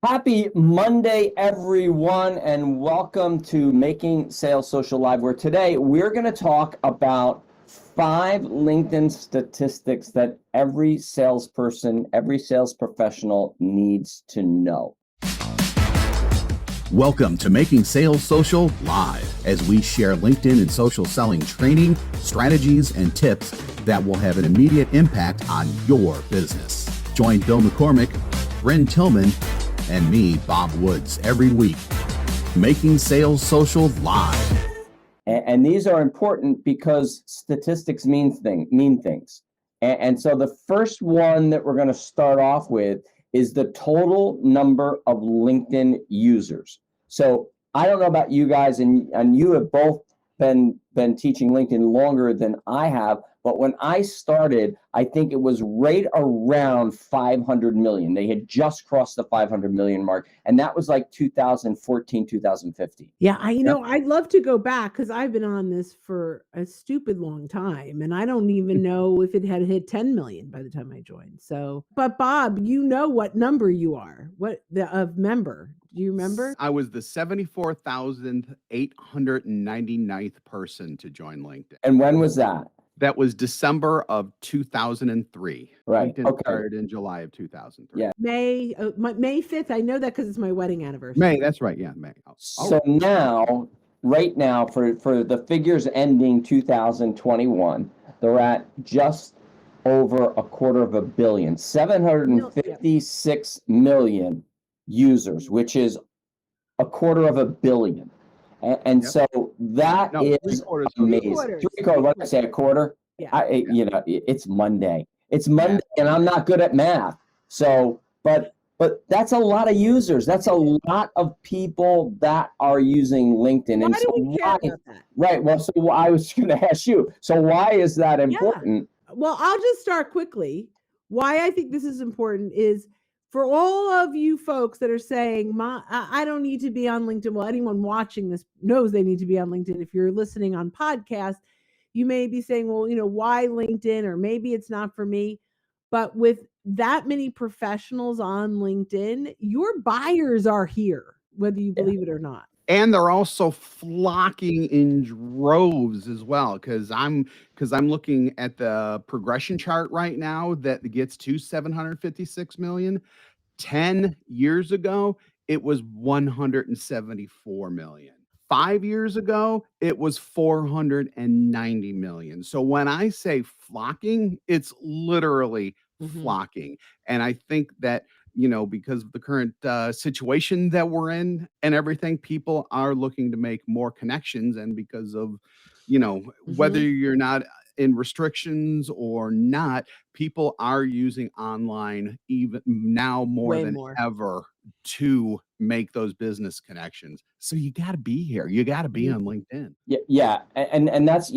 Happy Monday, everyone, and welcome to Making Sales Social Live, where today we're going to talk about 5 LinkedIn statistics that every salesperson, every sales professional needs to know. Welcome to Making Sales Social Live, as we share LinkedIn and social selling training, strategies, and tips that will have an immediate impact on your business. Join Bill McCormick, Bryn Tillman, and me, Bob Woods, every week. Making Sales Social Live. And these are important because statistics mean things. And so the first one that we're going to start off with is the total number of LinkedIn users. So I don't know about you guys, and you have both been teaching LinkedIn longer than I have, but when I started, I think it was right around 500 million. They had just crossed the 500 million mark, and that was like 2014, 2015. Yeah, I'd love to go back because I've been on this for a stupid long time, and I don't even know if it had hit 10 million by the time I joined. So, but Bob, you know what number you are? What of member? Do you remember? I was the 74,899th person to join LinkedIn. And when was that? That was December of 2003. Right. LinkedIn started in July of 2003. Yeah. May 5th. I know that because it's my wedding anniversary. May, that's right. Yeah, May. So now, right now, for the figures ending 2021, they're at just over a quarter of a billion, 756 million users, which is a quarter of a billion. And so that is amazing. Three quarters. What did I say, a quarter? Yeah. It's Monday. It's Monday, and I'm not good at math. So, but that's a lot of users. That's a lot of people that are using LinkedIn. Why and do so we care about that? Right. Well, so I was going to ask you. So why is that important? Yeah. Well, I'll just start quickly. Why I think this is important is for all of you folks that are saying, I don't need to be on LinkedIn. Well, anyone watching this knows they need to be on LinkedIn. If you're listening on podcast, you may be saying, well, why LinkedIn? Or maybe it's not for me. But with that many professionals on LinkedIn, your buyers are here, whether you believe it or not. And they're also flocking in droves as well, because I'm looking at the progression chart right now that gets to 756 million. 10 years ago, it was 174 million. 5 years ago, it was 490 million. So when I say flocking, it's literally flocking. And I think that, because of the current situation that we're in and everything, people are looking to make more connections. And because of, whether you're not in restrictions or not, people are using online even now more than ever to make those business connections. So you got to be here. You got to be on LinkedIn. Yeah. And that's,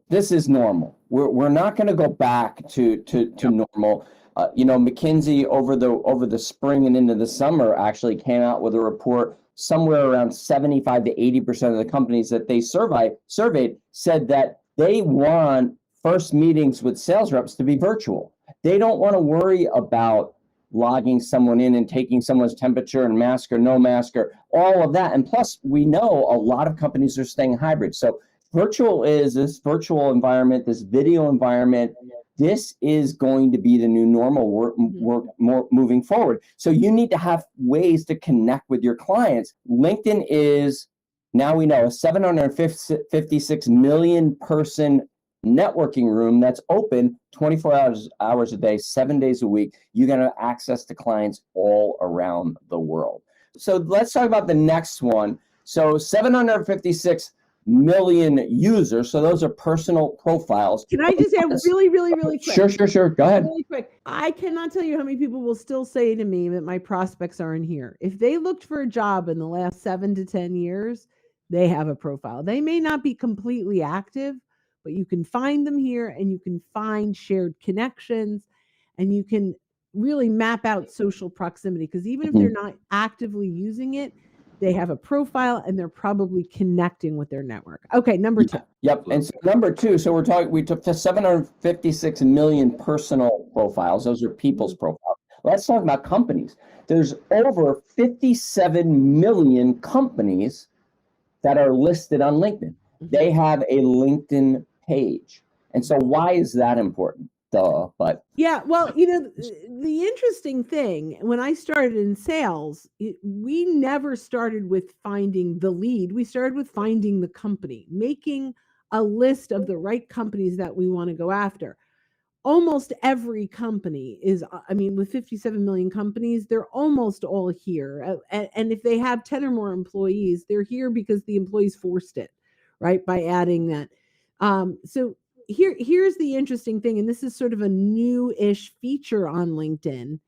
this is normal. We're not going to go back to normal. McKinsey over the spring and into the summer actually came out with a report. Somewhere around 75 to 80% of the companies that they surveyed said that they want first meetings with sales reps to be virtual. They don't want to worry about logging someone in and taking someone's temperature and mask or no mask or all of that. And plus, we know a lot of companies are staying hybrid. So virtual is this virtual environment, this video environment. This is going to be the new normal work more moving forward. So you need to have ways to connect with your clients. LinkedIn is, now we know, a 756 million person networking room that's open 24 hours a day, 7 days a week. You're going to have access to clients all around the world. So let's talk about the next one. So 756 million users. So those are personal profiles. Can I just add really quick? Sure. Go ahead. Really quick. I cannot tell you how many people will still say to me that my prospects aren't here. If they looked for a job in the last 7 to 10 years, they have a profile. They may not be completely active, but you can find them here and you can find shared connections and you can really map out social proximity, because even if they're not actively using it, they have a profile and they're probably connecting with their network. Okay, number 2. Yep. And so number 2, so we took 756 million personal profiles. Those are people's profiles. let's talk about companies. There's over 57 million companies that are listed on LinkedIn. They have a LinkedIn page. And so why is that important? Duh, but yeah, well, the interesting thing, when I started in sales, we never started with finding the lead. We started with finding the company, making a list of the right companies that we want to go after. Almost every company is, with 57 million companies, they're almost all here. And if they have 10 or more employees, they're here because the employees forced it, right? By adding that. So here's the interesting thing, and this is sort of a new-ish feature on LinkedIn,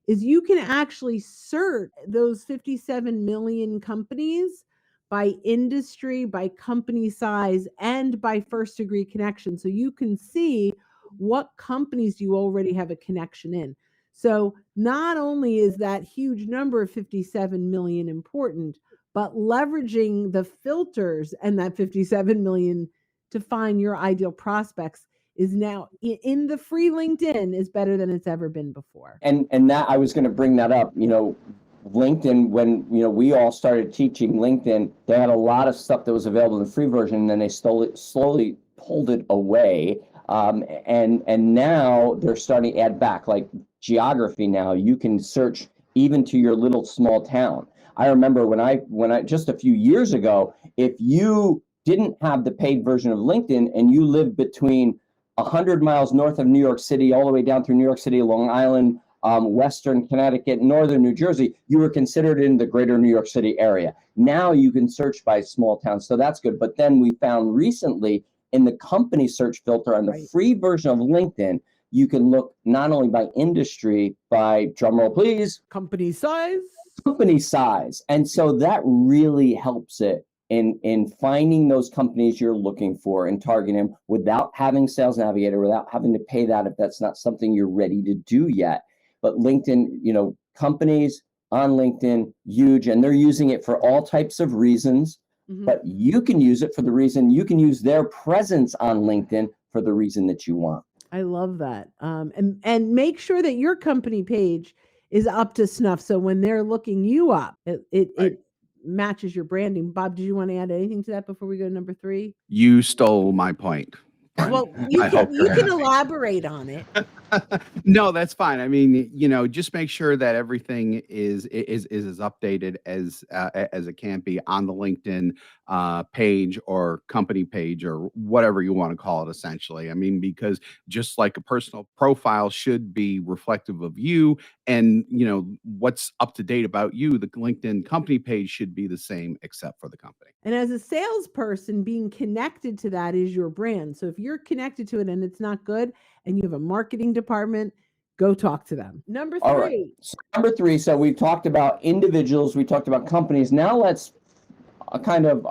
is you can actually search those 57 million companies by industry, by company size, and by first degree connection. So you can see what companies you already have a connection in. So not only is that huge number of 57 million important, but leveraging the filters and that 57 million to find your ideal prospects is now in the free LinkedIn is better than it's ever been before. And that I was going to bring that up. LinkedIn, when we all started teaching LinkedIn, they had a lot of stuff that was available in the free version, and then they slowly pulled it away. And now they're starting to add back, like geography. Now you can search even to your little small town. I remember when I just a few years ago, if you didn't have the paid version of LinkedIn and you lived between 100 miles north of New York City, all the way down through New York City, Long Island, Western Connecticut, Northern New Jersey, you were considered in the greater New York City area. Now you can search by small towns, so that's good. But then we found recently in the company search filter on the free version of LinkedIn, you can look not only by industry, by, drumroll please, company size. And so that really helps it in finding those companies you're looking for and targeting them without having Sales Navigator, without having to pay that if that's not something you're ready to do yet. But LinkedIn, companies on LinkedIn, huge, and they're using it for all types of reasons. Mm-hmm. But you can use it for the reason, you can use their presence on LinkedIn for the reason that you want. I love that. And make sure that your company page is up to snuff. So when they're looking you up, it matches your branding. Bob, did you want to add anything to that before we go to number 3? You stole my point. Well, you can elaborate on it. No, that's fine. I mean, just make sure that everything is as updated as it can be on the LinkedIn page or company page or whatever you want to call it, essentially. I mean, because just like a personal profile should be reflective of you and, what's up to date about you, the LinkedIn company page should be the same except for the company. And as a salesperson, being connected to that is your brand. So if you're connected to it and it's not good and you have a marketing department, go talk to them. Number 3. All right. So number 3. So we've talked about individuals. We talked about companies. Now let's kind of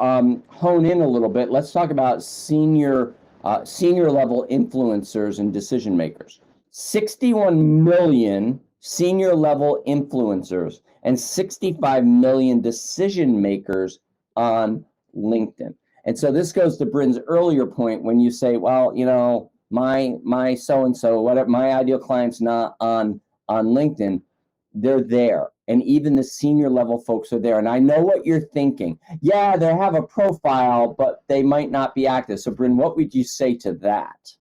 hone in a little bit. Let's talk about senior level influencers and decision makers. 61 million senior level influencers and 65 million decision makers on LinkedIn. And so this goes to Bryn's earlier point when you say, well, my so-and-so, whatever, my ideal client's not on LinkedIn. They're there. And even the senior level folks are there. And I know what you're thinking. Yeah, they have a profile, but they might not be active. So Bryn, what would you say to that?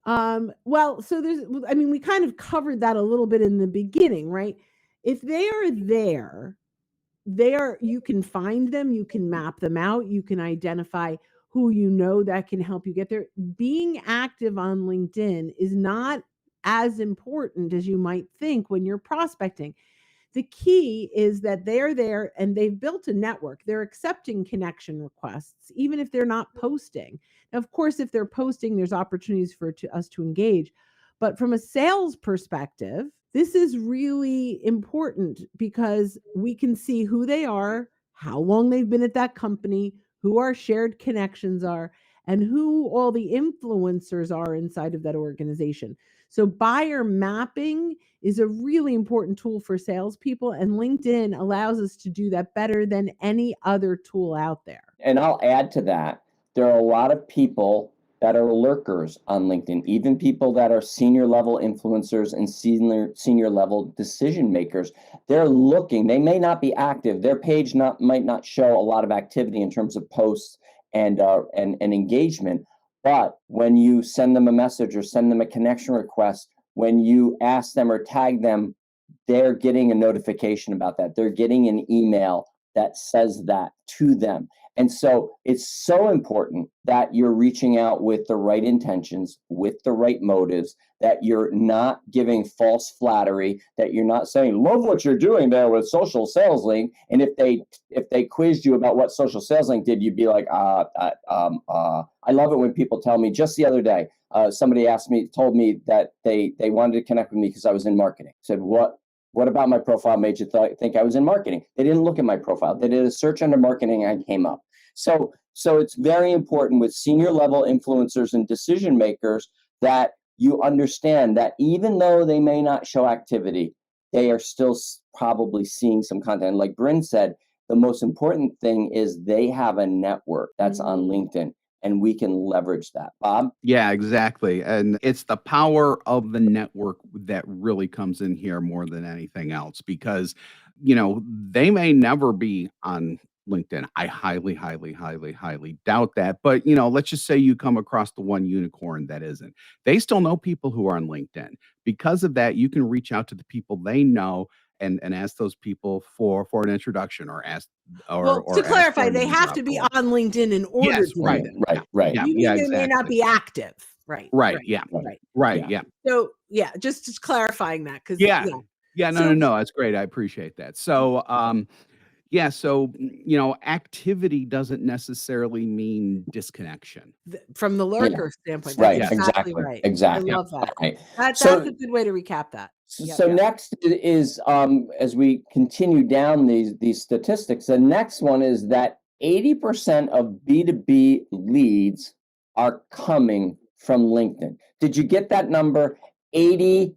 Well, so we kind of covered that a little bit in the beginning, right? If they are there, you can find them, you can map them out, you can identify who that can help you get there. Being active on LinkedIn is not as important as you might think when you're prospecting. The key is that they're there and they've built a network. They're accepting connection requests, even if they're not posting. Now, of course, if they're posting, there's opportunities for us to engage. But from a sales perspective, this is really important because we can see who they are, how long they've been at that company, who our shared connections are, and who all the influencers are inside of that organization. So buyer mapping is a really important tool for salespeople, and LinkedIn allows us to do that better than any other tool out there. And I'll add to that, there are a lot of people that are lurkers on LinkedIn, even people that are senior level influencers and senior level decision makers. They're looking, they may not be active. Their page might not show a lot of activity in terms of posts and engagement. But when you send them a message or send them a connection request, when you ask them or tag them, they're getting a notification about that. They're getting an email that says that to them. And so it's so important that you're reaching out with the right intentions, with the right motives, that you're not giving false flattery, that you're not saying, love what you're doing there with Social Sales Link. And if they quizzed you about what Social Sales Link did, you'd be like, I love it when people tell me. Just the other day, somebody told me that they wanted to connect with me because I was in marketing. I said, what about my profile made you think I was in marketing? They didn't look at my profile. They did a search under marketing and I came up. So it's very important with senior level influencers and decision makers that you understand that even though they may not show activity, they are still probably seeing some content. Like Bryn said, the most important thing is they have a network that's on LinkedIn. And we can leverage that. Bob? Yeah, exactly. And it's the power of the network that really comes in here more than anything else, because, they may never be on LinkedIn. I highly, highly, highly, highly doubt that. But, let's just say you come across the one unicorn that isn't. They still know people who are on LinkedIn. Because of that, you can reach out to the people they know and ask those people for an introduction or ask Well, to ask clarify, for a they name have drop to be call. on LinkedIn in order Yes, to right. do that. Right. Yeah, You mean they may not exactly. be active. Right. Yeah. Right. Right. Yeah. So just clarifying that because Yeah. Yeah. So No. That's great. I appreciate that. So, activity doesn't necessarily mean disconnection. from the lurker standpoint, that's Right. Yes. exactly Exactly. right. Exactly. I love that. Right. That's So a good way to recap that. Yep. So next is as we continue down these statistics, the next one is that 80% of B2B leads are coming from LinkedIn. Did you get that number? 80%.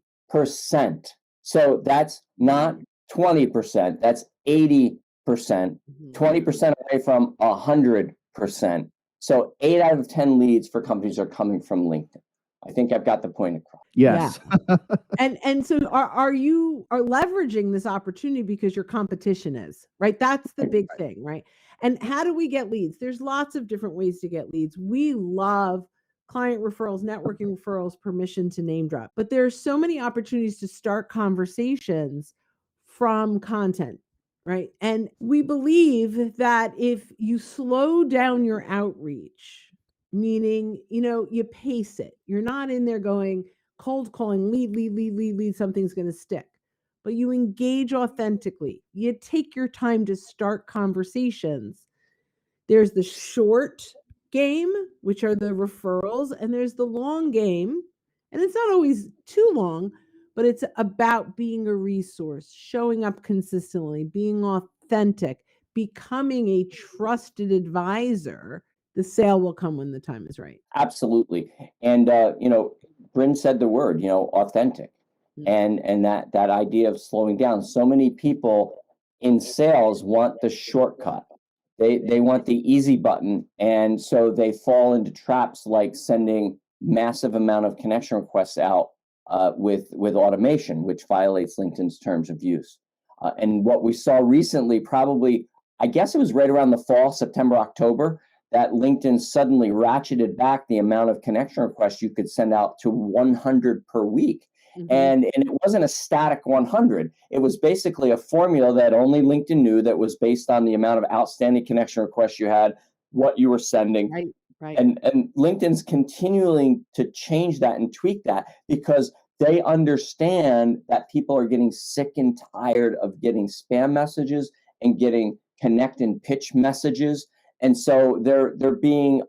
So that's not 20%, that's 80%, 20% away from 100%. So 8 out of 10 leads for companies are coming from LinkedIn. I think I've got the point across. Yes. And so are you leveraging this opportunity because your competition is, right? That's the big thing, right? And how do we get leads? There's lots of different ways to get leads. We love client referrals, networking referrals, permission to name drop, but there's so many opportunities to start conversations from content, right? And we believe that if you slow down your outreach, meaning, you pace it, you're not in there going cold calling, lead, something's going to stick. But you engage authentically. You take your time to start conversations. There's the short game, which are the referrals, and there's the long game. And it's not always too long, but it's about being a resource, showing up consistently, being authentic, becoming a trusted advisor. The sale will come when the time is right. Absolutely. And Bryn said the word, authentic. And that idea of slowing down. So many people in sales want the shortcut. They want the easy button. And so they fall into traps like sending massive amount of connection requests out with automation, which violates LinkedIn's terms of use. And what we saw recently, probably, I guess it was right around the fall, September, October, that LinkedIn suddenly ratcheted back the amount of connection requests you could send out to 100 per week. And it wasn't a static 100. It was basically a formula that only LinkedIn knew, that was based on the amount of outstanding connection requests you had, what you were sending. Right. And LinkedIn's continuing to change that and tweak that because they understand that people are getting sick and tired of getting spam messages and getting connect and pitch messages. And so they're being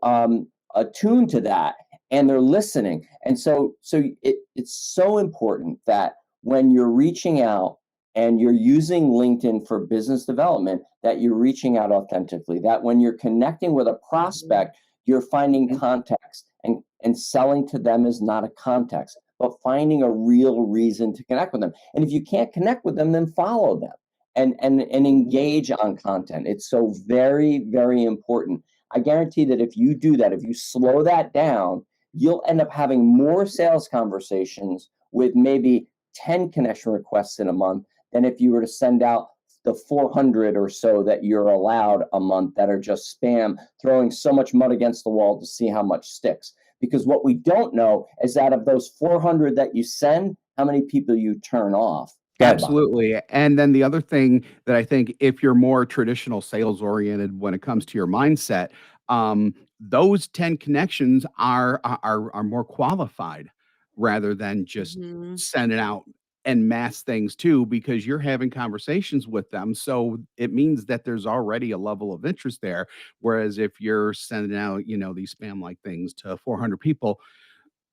attuned to that, and they're listening. And so it's so important that when you're reaching out and you're using LinkedIn for business development, that you're reaching out authentically, that when you're connecting with a prospect, you're finding context, and selling to them is not a context, but finding a real reason to connect with them. And if you can't connect with them, then follow them and engage on content. It's so very, very important. I guarantee that if you do that, if you slow that down, you'll end up having more sales conversations with maybe 10 connection requests in a month than if you were to send out the 400 or so that you're allowed a month that are just spam, throwing so much mud against the wall to see how much sticks. Because what we don't know is that of those 400 that you send, how many people you turn off. Go ahead, Bob. Absolutely. And then the other thing that I think, if you're more traditional sales oriented when it comes to your mindset, those 10 connections are more qualified rather than just Mhm. sending out and mass things too, because you're having conversations with them. So it means that there's already a level of interest there. Whereas if you're sending out, these spam like things to 400 people,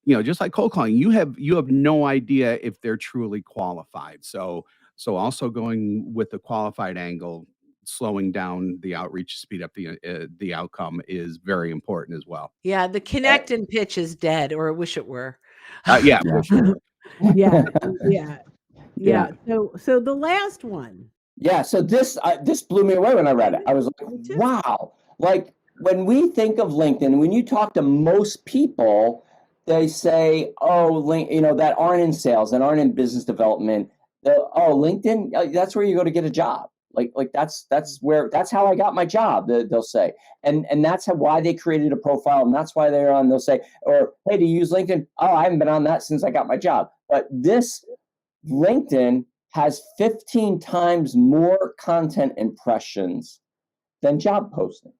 just like cold calling, you have no idea if they're truly qualified. So also going with the qualified angle, slowing down the outreach, speed up the outcome is very important as well. Yeah, the connect and pitch is dead, or I wish it were. Yeah, Yeah. for sure. Yeah, yeah, Yeah. yeah. So the last one. Yeah, so this blew me away when I read it. I was like, Me too. wow. Like when we think of LinkedIn, when you talk to most people, they say, oh, that aren't in sales, that aren't in business development. Oh, LinkedIn, that's where you go to get a job. Like that's how I got my job, they'll say. And that's why they created a profile, and that's why they're on, they'll say, or hey, do you use LinkedIn? Oh, I haven't been on that since I got my job. But this LinkedIn has 15 times more content impressions than job postings.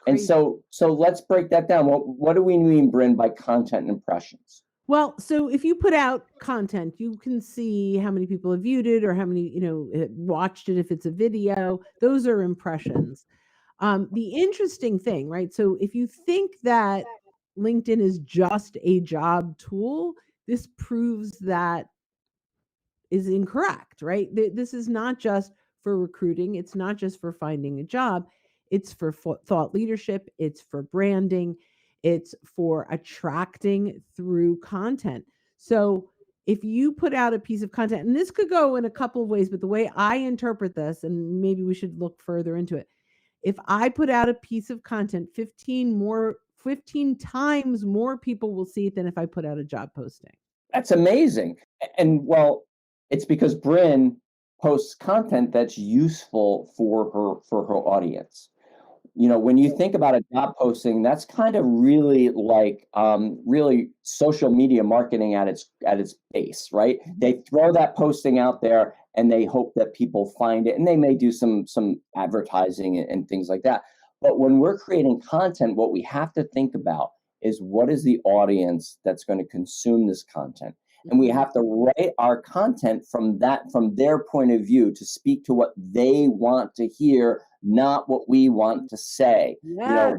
And Crazy. so let's break that down. What do we mean, Bryn, by content impressions? Well, so if you put out content, you can see how many people have viewed it or how many, watched it if it's a video. Those are impressions. The interesting thing, right? So if you think that LinkedIn is just a job tool, this proves that is incorrect, right? This is not just for recruiting, it's not just for finding a job, it's for thought leadership, it's for branding, it's for attracting through content. So if you put out a piece of content, and this could go in a couple of ways, but the way I interpret this, and maybe we should look further into it. If I put out a piece of content, 15 times more people will see it than if I put out a job posting. That's amazing. And well, it's because Bryn posts content that's useful for her audience. When you think about a job posting, that's kind of really like really social media marketing at its base, right? They throw that posting out there and they hope that people find it, and they may do some advertising and things like that. But when we're creating content, what we have to think about is, what is the audience that's going to consume this content? And we have to write our content from their point of view, to speak to what they want to hear, not what we want to say. Yes.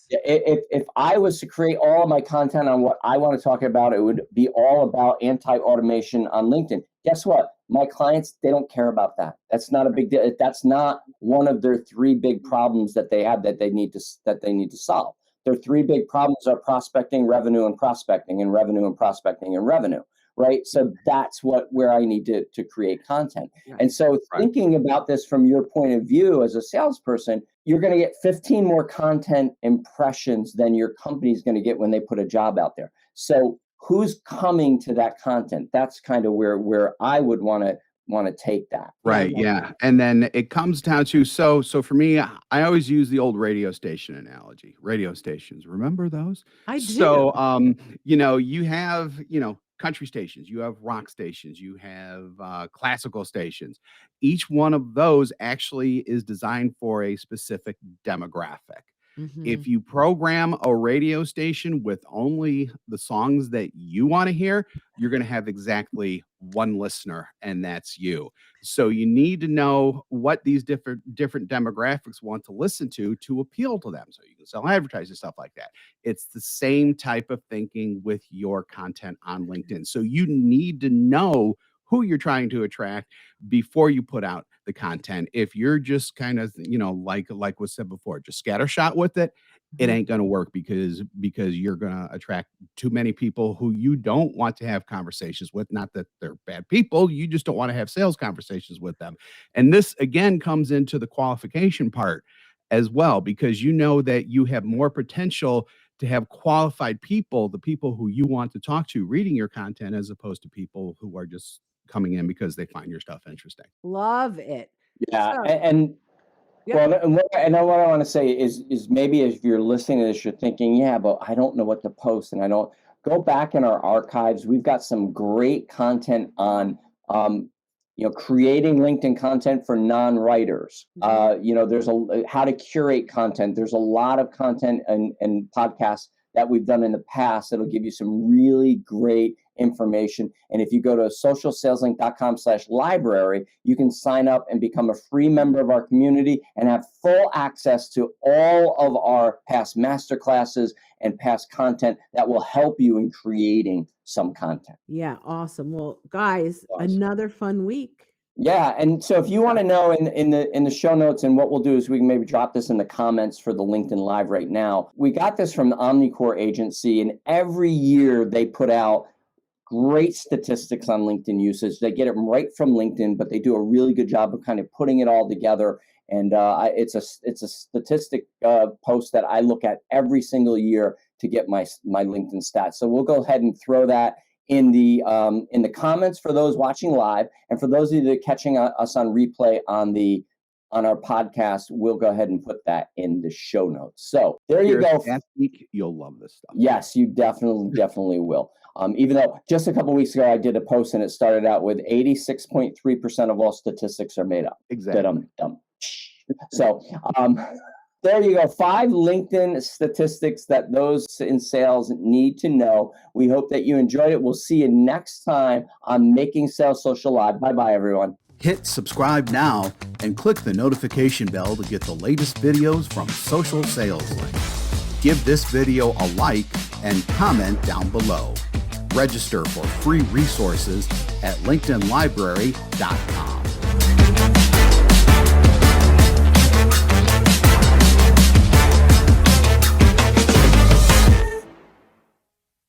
If I was to create all of my content on what I want to talk about, it would be all about anti-automation on LinkedIn. Guess what? My clients, they don't care about that. That's not a big deal. That's not one of their 3 big problems that they have that they need to solve. Their 3 big problems are prospecting, revenue, and prospecting, and revenue, and prospecting, and revenue. Right. So that's where I need to create content. And so thinking about this from your point of view as a salesperson, you're going to get 15 more content impressions than your company's going to get when they put a job out there. So who's coming to that content? That's kind of where I would want to take that. Right. Yeah. And then it comes down to, so for me, I always use the old radio station analogy. Radio stations, remember those? I do. So you have, country stations, you have rock stations, you have classical stations. Each one of those actually is designed for a specific demographic. If you program a radio station with only the songs that you want to hear, you're going to have exactly one listener, and that's you. So you need to know what these different demographics want to listen to appeal to them, so you can sell advertising, stuff like that. It's the same type of thinking with your content on LinkedIn. So you need to know who you're trying to attract before you put out the content. If you're just kind of, like was said before, just scattershot with it, it ain't going to work, because you're going to attract too many people who you don't want to have conversations with. Not that they're bad people, you just don't want to have sales conversations with them. And this again comes into the qualification part. as well, because you know that you have more potential to have qualified people, the people who you want to talk to reading your content, as opposed to people who are just coming in because they find your stuff interesting. Love it. Yeah, So- and Yep. well, and what I want to say is maybe if you're listening to this, you're thinking, yeah, but I don't know what to post, and I don't go back in our archives. We've got some great content on, creating LinkedIn content for non-writers. There's how to curate content. There's a lot of content and podcasts that we've done in the past that'll give you some really great information. And if you go to socialsaleslink.com/library, you can sign up and become a free member of our community and have full access to all of our past masterclasses and past content that will help you in creating some content. Yeah, awesome. Well, guys, Awesome. another fun week. Yeah, and so if you want to know in the show notes, and what we'll do is we can maybe drop this in the comments for the LinkedIn Live right now. We got this from the Omnicore agency, and every year they put out great statistics on LinkedIn usage. They get it right from LinkedIn, but they do a really good job of kind of putting it all together. And it's a statistic post that I look at every single year to get my LinkedIn stats. So we'll go ahead and throw that in the comments for those watching live, and for those of you that are catching us on replay on our podcast, we'll go ahead and put that in the show notes. So there you go. Last week, you'll love this stuff. Yes, you definitely will. Even though just a couple weeks ago I did a post and it started out with 86.3% of all statistics are made up. Exactly. Dumb. So there you go. 5 LinkedIn statistics that those in sales need to know. We hope that you enjoyed it. We'll see you next time on Making Sales Social Live. Bye-bye, everyone. Hit subscribe now and click the notification bell to get the latest videos from Social Sales Link. Give this video a like and comment down below. Register for free resources at linkedinlibrary.com.